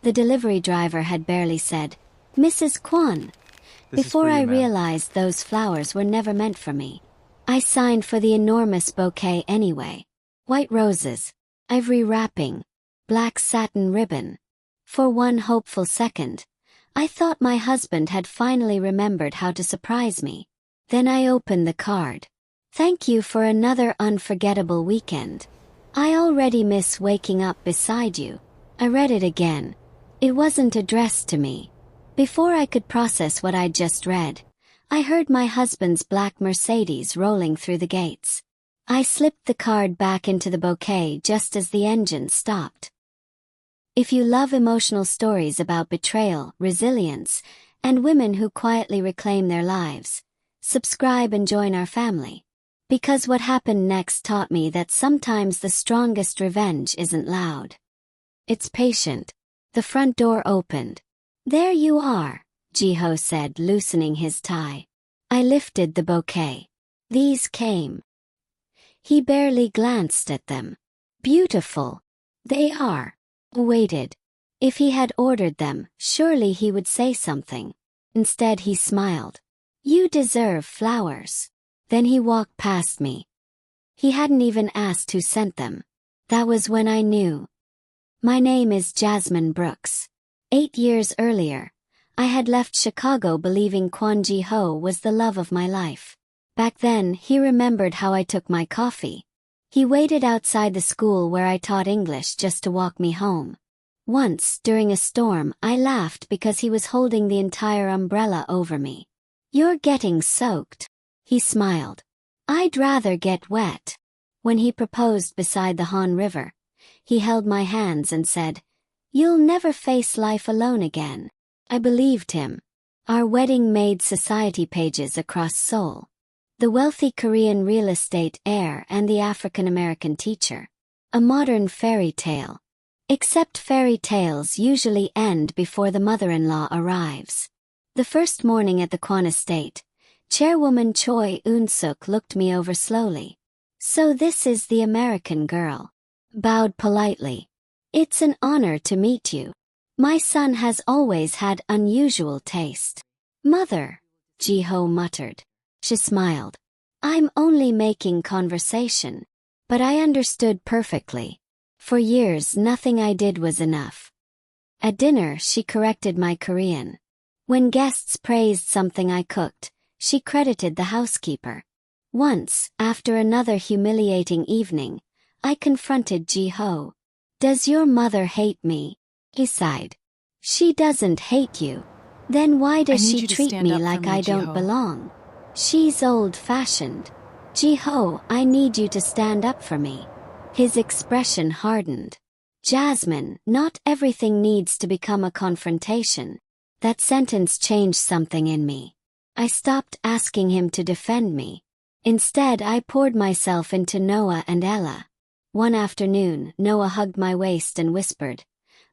The delivery driver had barely said, "Mrs. Kwon," before I realized those flowers were never meant for me. I signed for the enormous bouquet anyway. White roses, ivory wrapping, black satin ribbon. For one hopeful second, I thought my husband had finally remembered how to surprise me. Then I opened the card. "Thank you for another unforgettable weekend. I already miss waking up beside you." I read it again. It wasn't addressed to me. Before I could process what I'd just read, I heard my husband's black Mercedes rolling through the gates. I slipped the card back into the bouquet just as the engine stopped. If you love emotional stories about betrayal, resilience, and women who quietly reclaim their lives, subscribe and join our family. Because what happened next taught me that sometimes the strongest revenge isn't loud. It's patient. The front door opened. "There you are," Ji-Ho said, loosening his tie. I lifted the bouquet. "These came." He barely glanced at them. "Beautiful. They are." Waited. If he had ordered them, surely he would say something. Instead he smiled. "You deserve flowers." Then he walked past me. He hadn't even asked who sent them. That was when I knew. My name is Jasmine Brooks. 8 years earlier, I had left Chicago believing Kwon Ji-Ho was the love of my life. Back then, he remembered how I took my coffee. He waited outside the school where I taught English just to walk me home. Once, during a storm, I laughed because he was holding the entire umbrella over me. "You're getting soaked." He smiled. "I'd rather get wet." When he proposed beside the Han River, he held my hands and said, "You'll never face life alone again." I believed him. Our wedding made society pages across Seoul. The wealthy Korean real estate heir and the African-American teacher. A modern fairy tale. Except fairy tales usually end before the mother-in-law arrives. The first morning at the Kwon estate, Chairwoman Choi Eun-Sook looked me over slowly. "So this is the American girl." Bowed politely. "It's an honor to meet you. My son has always had unusual taste." "Mother," Ji-Ho muttered. She smiled. "I'm only making conversation." But I understood perfectly. For years nothing I did was enough. At dinner she corrected my Korean. When guests praised something I cooked, she credited the housekeeper. Once, after another humiliating evening, I confronted Ji-Ho. "Does your mother hate me?" He sighed. "She doesn't hate you. Then why does she treat me like I don't belong? She's old-fashioned." "Ji-Ho, I need you to stand up for me." His expression hardened. "Jasmine, not everything needs to become a confrontation." That sentence changed something in me. I stopped asking him to defend me. Instead, I poured myself into Noah and Ella. One afternoon, Noah hugged my waist and whispered,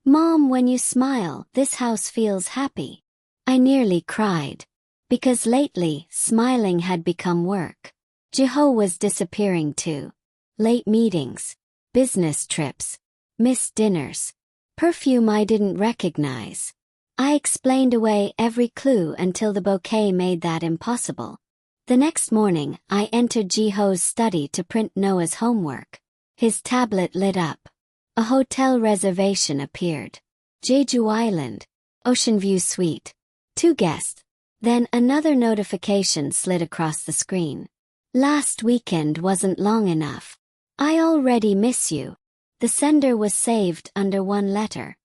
"Mom, when you smile, this house feels happy." I nearly cried. Because lately, smiling had become work. Ji-Ho was disappearing too. Late meetings, business trips, missed dinners, perfume I didn't recognize. I explained away every clue until the bouquet made that impossible. The next morning, I entered Ji-Ho's study to print Noah's homework. His tablet lit up. A hotel reservation appeared. Jeju Island, Ocean View Suite. 2 guests. Then another notification slid across the screen. "Last weekend wasn't long enough. I already miss you." The sender was saved under 1 letter.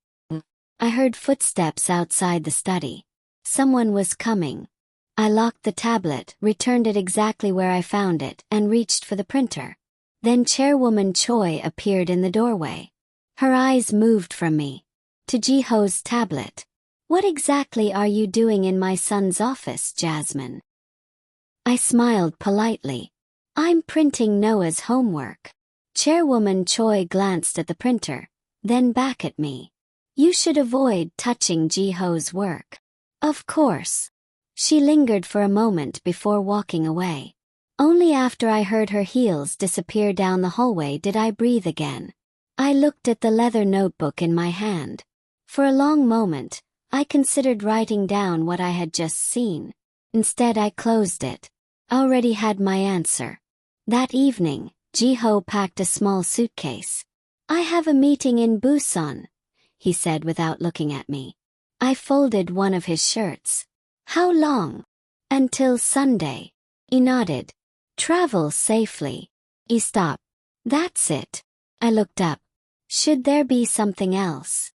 I heard footsteps outside the study. Someone was coming. I locked the tablet, returned it exactly where I found it, and reached for the printer. Then Chairwoman Choi appeared in the doorway. Her eyes moved from me to Ji-Ho's tablet. "What exactly are you doing in my son's office, Jasmine?" I smiled politely. "I'm printing Noah's homework." Chairwoman Choi glanced at the printer, then back at me. "You should avoid touching Ji-Ho's work." "Of course." She lingered for a moment before walking away. Only after I heard her heels disappear down the hallway did I breathe again. I looked at the leather notebook in my hand. For a long moment, I considered writing down what I had just seen. Instead, I closed it. I already had my answer. That evening, Ji-Ho packed a small suitcase. "I have a meeting in Busan," he said without looking at me. I folded one of his shirts. "How long?" "Until Sunday." He nodded. "Travel safely." He stopped. "That's it." I looked up. "Should there be something else?"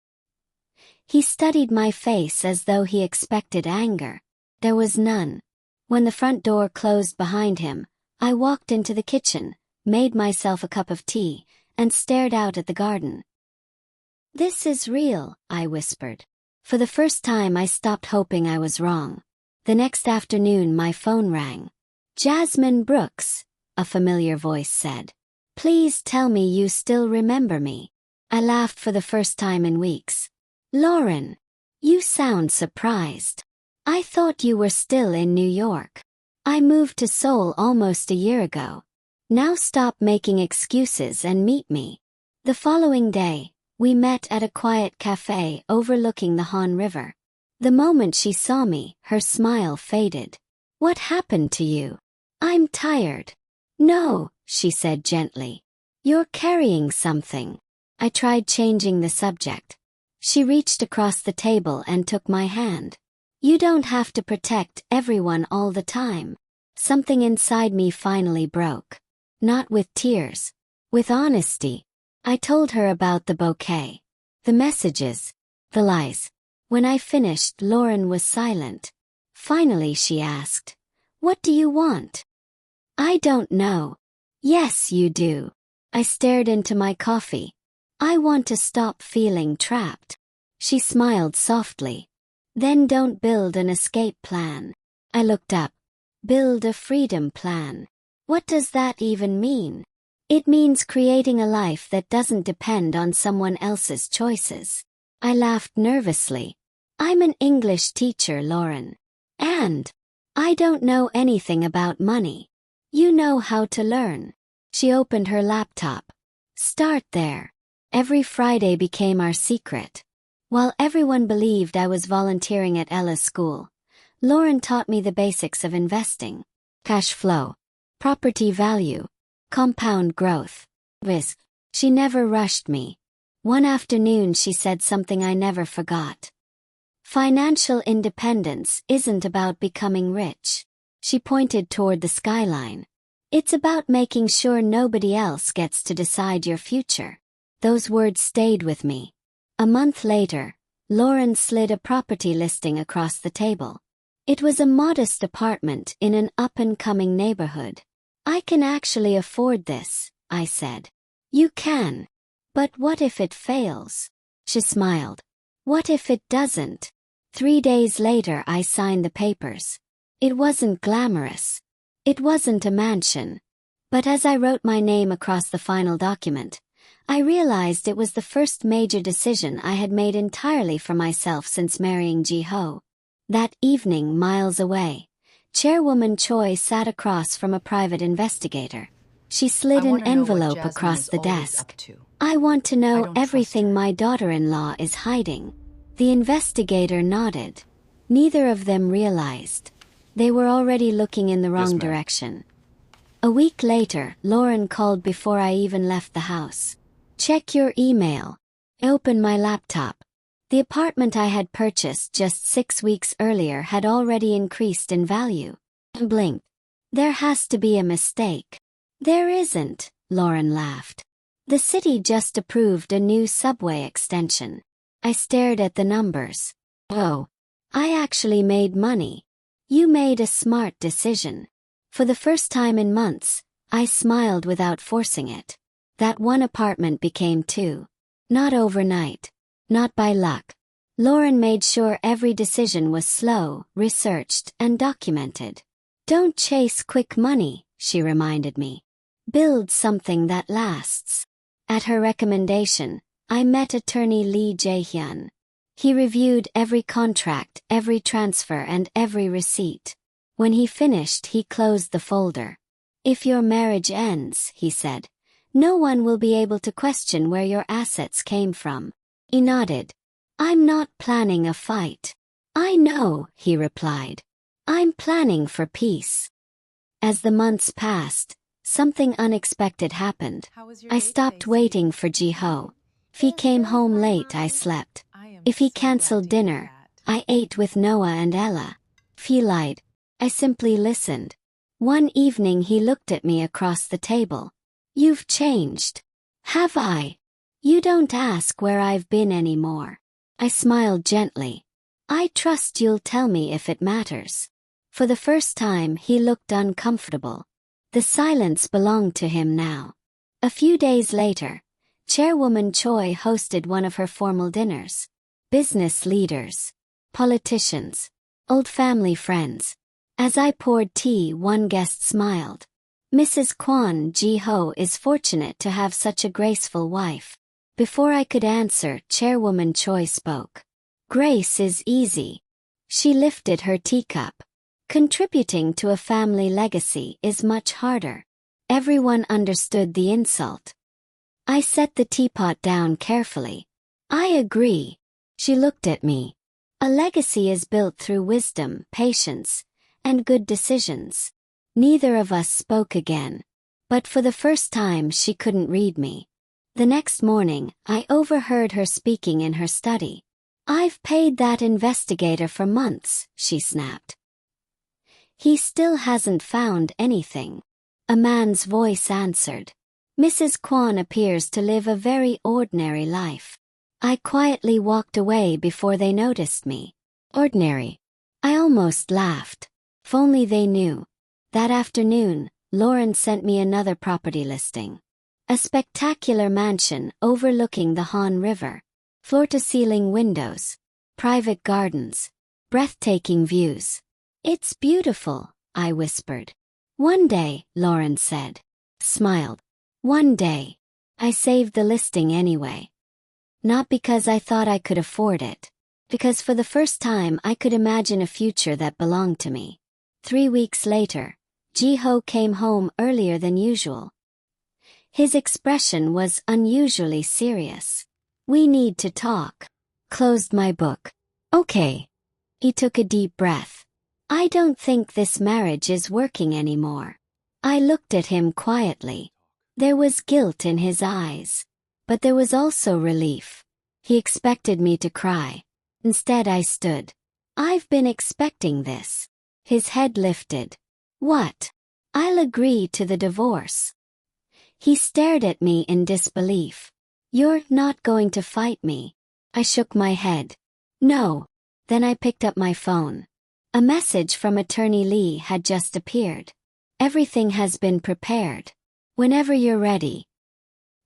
He studied my face as though he expected anger. There was none. When the front door closed behind him, I walked into the kitchen, made myself a cup of tea, and stared out at the garden. "This is real," I whispered. For the first time I stopped hoping I was wrong. The next afternoon my phone rang. "Jasmine Brooks," a familiar voice said. "Please tell me you still remember me." I laughed for the first time in weeks. "Lauren, you sound surprised. I thought you were still in New York. I moved to Seoul almost a year ago. Now stop making excuses and meet me." The following day, we met at a quiet cafe overlooking the Han River. The moment she saw me, her smile faded. "What happened to you?" "I'm tired." "No," she said gently. "You're carrying something." I tried changing the subject. She reached across the table and took my hand. "You don't have to protect everyone all the time." Something inside me finally broke. Not with tears. With honesty. I told her about the bouquet. The messages. The lies. When I finished, Lauren was silent. Finally she asked, "What do you want?" "I don't know." "Yes, you do." I stared into my coffee. "I want to stop feeling trapped." She smiled softly. "Then don't build an escape plan." I looked up. "Build a freedom plan." What does that even mean? It means creating a life that doesn't depend on someone else's choices. I laughed nervously. "I'm an English teacher, Lauren. And I don't know anything about money. You know how to learn." She opened her laptop. "Start there." Every Friday became our secret. While everyone believed I was volunteering at Ella's school, Lauren taught me the basics of investing. Cash flow. Property value. Compound growth. Risk. She never rushed me. One afternoon she said something I never forgot. "Financial independence isn't about becoming rich." She pointed toward the skyline. "It's about making sure nobody else gets to decide your future." Those words stayed with me. A month later, Lauren slid a property listing across the table. It was a modest apartment in an up-and-coming neighborhood. "I can actually afford this," I said. "You can. But what if it fails?" She smiled. "What if it doesn't?" 3 days later I signed the papers. It wasn't glamorous. It wasn't a mansion. But as I wrote my name across the final document, I realized it was the first major decision I had made entirely for myself since marrying Ji-Ho. That evening, miles away, Chairwoman Choi sat across from a private investigator. She slid an envelope across the desk. "I want to know everything my daughter-in-law is hiding." The investigator nodded. Neither of them realized. They were already looking in the wrong direction. A week later, Lauren called before I even left the house. "Check your email." I opened my laptop. The apartment I had purchased just 6 weeks earlier had already increased in value. I blinked. "There has to be a mistake." "There isn't," Lauren laughed. "The city just approved a new subway extension." I stared at the numbers. "Oh, I actually made money." "You made a smart decision." For the first time in months, I smiled without forcing it. That one apartment became 2. Not overnight. Not by luck. Lauren made sure every decision was slow, researched, and documented. "Don't chase quick money," she reminded me. "Build something that lasts." At her recommendation, I met attorney Lee Jae-hyun. He reviewed every contract, every transfer, and every receipt. When he finished, he closed the folder. "If your marriage ends," he said, "no one will be able to question where your assets came from." He nodded. I'm not planning a fight. I know, he replied. I'm planning for peace. As the months passed, something unexpected happened. I stopped waiting for Ji-Ho. If he came home late, I slept. If he canceled dinner, I ate with Noah and Ella. If he lied, I simply listened. One evening he looked at me across the table. You've changed. Have I? You don't ask where I've been anymore. I smiled gently. I trust you'll tell me if it matters. For the first time he looked uncomfortable. The silence belonged to him now. A few days later, Chairwoman Choi hosted one of her formal dinners. Business leaders, politicians, old family friends. As I poured tea, one guest smiled. Mrs. Kwon Ji-Ho is fortunate to have such a graceful wife. Before I could answer, Chairwoman Choi spoke. Grace is easy. She lifted her teacup. Contributing to a family legacy is much harder. Everyone understood the insult. I set the teapot down carefully. I agree. She looked at me. A legacy is built through wisdom, patience, and good decisions. Neither of us spoke again. But for the first time she couldn't read me. The next morning, I overheard her speaking in her study. I've paid that investigator for months, she snapped. He still hasn't found anything. A man's voice answered. Mrs. Kwon appears to live a very ordinary life. I quietly walked away before they noticed me. Ordinary. I almost laughed. If only they knew. That afternoon, Lauren sent me another property listing. A spectacular mansion overlooking the Han River. Floor-to-ceiling windows. Private gardens. Breathtaking views. It's beautiful, I whispered. One day, Lauren said. Smiled. One day. I saved the listing anyway. Not because I thought I could afford it. Because for the first time I could imagine a future that belonged to me. 3 weeks later, Ji-Ho came home earlier than usual. His expression was unusually serious. We need to talk. Closed my book. Okay. He took a deep breath. I don't think this marriage is working anymore. I looked at him quietly. There was guilt in his eyes. But there was also relief. He expected me to cry. Instead I stood. I've been expecting this. His head lifted. What? I'll agree to the divorce. He stared at me in disbelief. You're not going to fight me? I shook my head. No. Then I picked up my phone. A message from Attorney Lee had just appeared. Everything has been prepared. Whenever you're ready.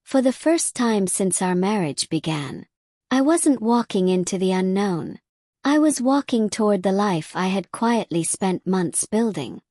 For the first time since our marriage began, I wasn't walking into the unknown. I was walking toward the life I had quietly spent months building.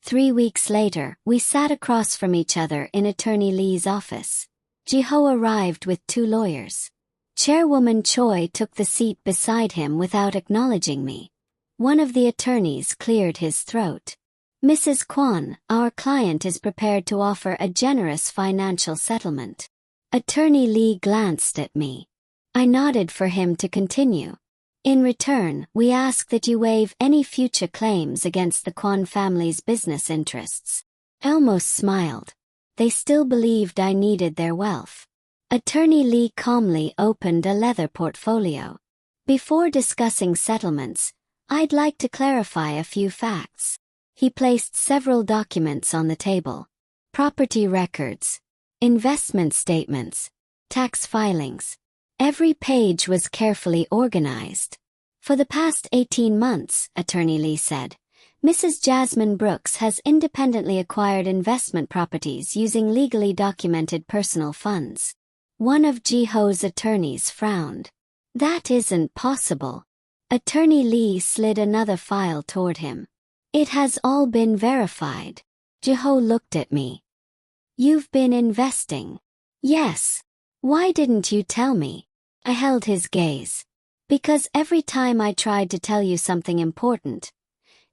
3 weeks later, we sat across from each other in Attorney Lee's office. Ji-Ho arrived with 2 lawyers. Chairwoman Choi took the seat beside him without acknowledging me. One of the attorneys cleared his throat. Mrs. Kwon, our client is prepared to offer a generous financial settlement. Attorney Lee glanced at me. I nodded for him to continue. In return, we ask that you waive any future claims against the Kwon family's business interests. I almost smiled. They still believed I needed their wealth. Attorney Lee calmly opened a leather portfolio. Before discussing settlements, I'd like to clarify a few facts. He placed several documents on the table. Property records, investment statements, tax filings. Every page was carefully organized. For the past 18 months, Attorney Lee said, Mrs. Jasmine Brooks has independently acquired investment properties using legally documented personal funds. One of Ji-Ho's attorneys frowned. That isn't possible. Attorney Lee slid another file toward him. It has all been verified. Ji-Ho looked at me. You've been investing. Yes. Why didn't you tell me? I held his gaze. Because every time I tried to tell you something important,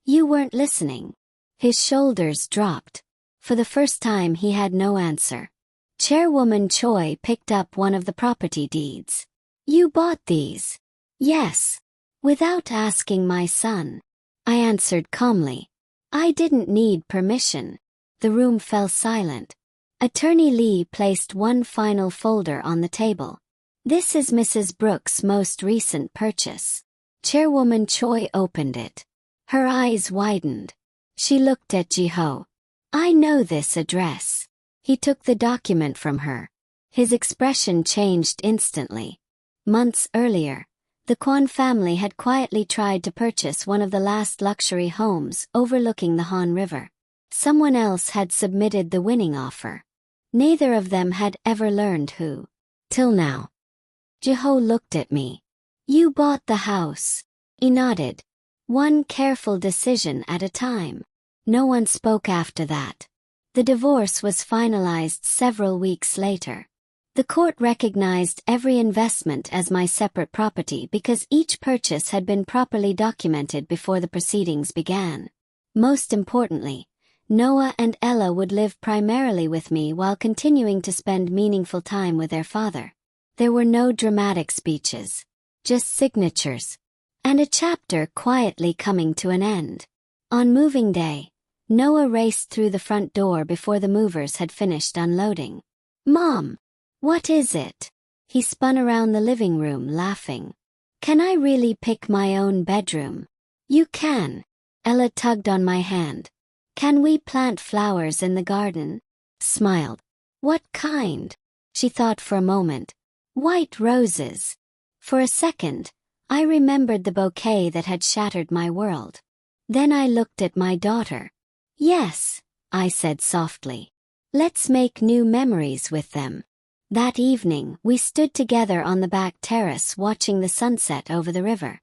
you weren't listening. His shoulders dropped. For the first time he had no answer. Chairwoman Choi picked up one of the property deeds. You bought these. Yes. Without asking my son. I answered calmly. I didn't need permission. The room fell silent. Attorney Lee placed one final folder on the table. This is Mrs. Brooks' most recent purchase. Chairwoman Choi opened it. Her eyes widened. She looked at Ji-Ho. I know this address. He took the document from her. His expression changed instantly. Months earlier, the Kwon family had quietly tried to purchase one of the last luxury homes overlooking the Han River. Someone else had submitted the winning offer. Neither of them had ever learned who. Till now. Ji-Ho looked at me. You bought the house. He nodded. One careful decision at a time. No one spoke after that. The divorce was finalized several weeks later. The court recognized every investment as my separate property because each purchase had been properly documented before the proceedings began. Most importantly, Noah and Ella would live primarily with me while continuing to spend meaningful time with their father. There were no dramatic speeches, just signatures, and a chapter quietly coming to an end. On moving day, Noah raced through the front door before the movers had finished unloading. Mom! What is it? He spun around the living room laughing. Can I really pick my own bedroom? You can. Ella tugged on my hand. Can we plant flowers in the garden? Smiled. What kind? She thought for a moment. White roses. For a second, I remembered the bouquet that had shattered my world. Then I looked at my daughter. Yes, I said softly. Let's make new memories with them. That evening, we stood together on the back terrace watching the sunset over the river.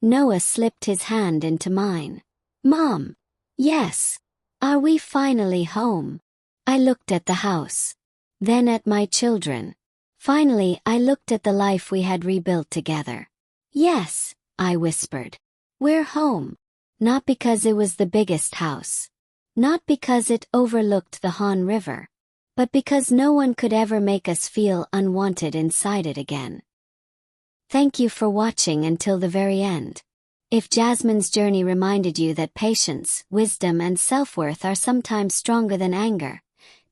Noah slipped his hand into mine. Mom! Yes. Are we finally home? I looked at the house. Then at my children. Finally, I looked at the life we had rebuilt together. Yes, I whispered. We're home. Not because it was the biggest house. Not because it overlooked the Han River. But because no one could ever make us feel unwanted inside it again. Thank you for watching until the very end. If Jasmine's journey reminded you that patience, wisdom, and self-worth are sometimes stronger than anger,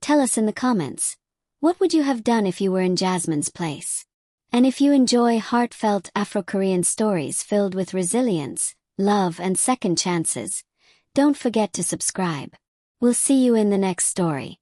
tell us in the comments. What would you have done if you were in Jasmine's place? And if you enjoy heartfelt Afro-Korean stories filled with resilience, love, and second chances, don't forget to subscribe. We'll see you in the next story.